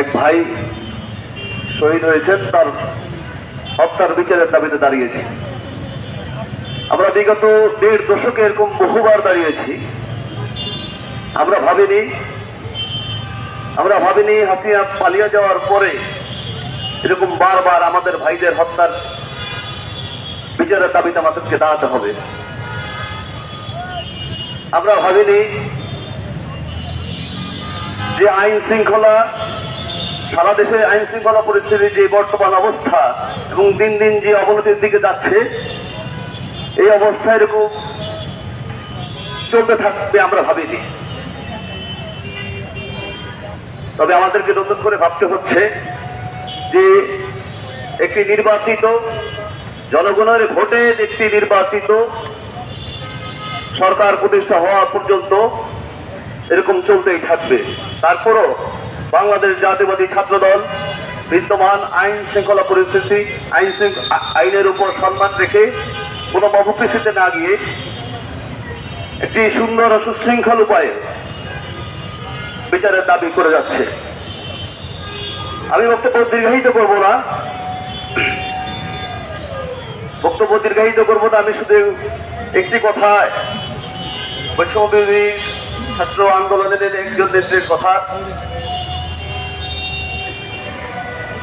এক ভাই শহীদ হয়েছেন, তার হত্যার বিচারের দাবিতে দাঁড়িয়েছি। আমরা বিগত 1.5 দশকে এরকম বহুবার দাঁড়িয়েছি। আমরা ভাবিনি হাসিনা পালিয়ে যাওয়ার পরে এরকম বারবার আমাদের ভাইদের হত্যার বিচারের দাবিতে আমাদেরকে দাঁড়াতে হবে। আমরা ভাবিনি যে আইন শৃঙ্খলা, সারা দেশে আইন শৃঙ্খলা পরিস্থিতির যে বর্তমান অবস্থা এবং দিন দিন যে অবনতির দিকে যাচ্ছে, এই অবস্থা এরকম চলতে থাকবে আমরা ভাবিনি। তবে আমাদেরকে নতুন করে ভাবতে হচ্ছে যে একটি নির্বাচিত, জনগণের ভোটে একটি নির্বাচিত সরকার প্রতিষ্ঠা হওয়া পর্যন্ত এরকম চলতেই থাকবে। তারপরও বাংলাদেশ জাতীয়বাদী ছাত্রদল বিদ্যমান আইন শৃঙ্খলা পরিস্থিতি, আইনের উপর সম্মান রেখে কোনো মফপিসিতে না গিয়ে একটি সুন্দর ও সুশৃঙ্খল উপায়ে বিচারের দাবি করে যাচ্ছে। আমি বক্তব্য দীর্ঘায়িত করবো না, আমি শুধু একটি কথা, বৈষম্যবিরোধী ছাত্র আন্দোলনের একজন নেত্রীর কথা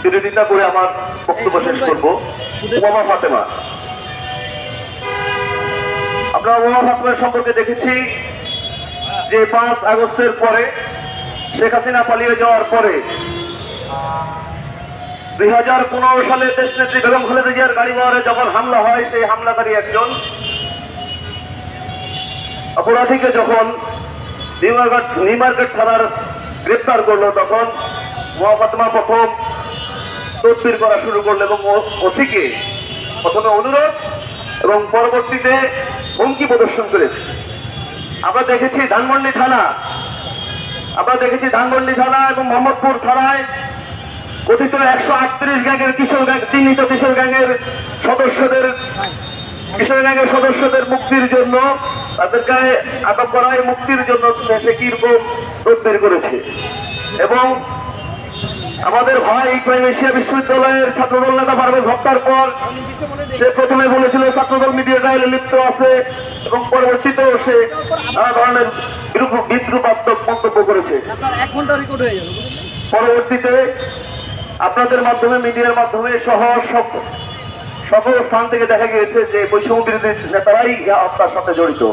বিরোধিতা করে আমার বক্তব্য শেষ করব। ওবামা ফাতেমা, আমরা ওবামা ফাতেমার সম্পর্কে দেখেছি যে 5 আগস্টের পরে, শেখ হাসিনা পালিয়ে যাওয়ার পরে 2015 সালে দেশনেত্রী বেগম খালেদা জিয়ার গাড়ি বহরে যখন হামলা হয়, সেই হামলাকারী একজন অপরাধীকে যখন নিউ মার্কেট থানার গ্রেপ্তার করলো, তখন ওবামা ফাতেমা প্রথম তদবির করা শুরু করলো এবং ওসিকে প্রথমে অনুরোধ এবং পরবর্তীতে হুমকি প্রদর্শন করেছে। আমরা দেখেছি ধানমন্ডি থানা এবং মোহাম্মদপুর থানায় কথিত 138 গ্যাংয়ের চিহ্নিত কিশোর গ্যাংয়ের সদস্যদের মুক্তির জন্য, তাদেরকে আটক করায় মুক্তির জন্য সে কিরকম তদবির করেছে। এবং আমাদের ভাই ইকরাম এশিয়া বিশ্ববিদ্যালয়ের ছাত্রদল নেতা পারভেজ হত্যার পর সে প্রথমে বলেছিল ছাত্রদল মিডিয়া ট্রায়ালে লিপ্ত আছে এবং পরবর্তীতেও সে নানা ধরনের বিদ্রুপাত্মক মন্তব্য করেছে। পরবর্তীতে আপনাদের মাধ্যমে, মিডিয়ার মাধ্যমে সহ সকল স্থান থেকে দেখা গিয়েছে যে বৈষম্য বিরোধী নেতারাই হত্যার সাথে জড়িত।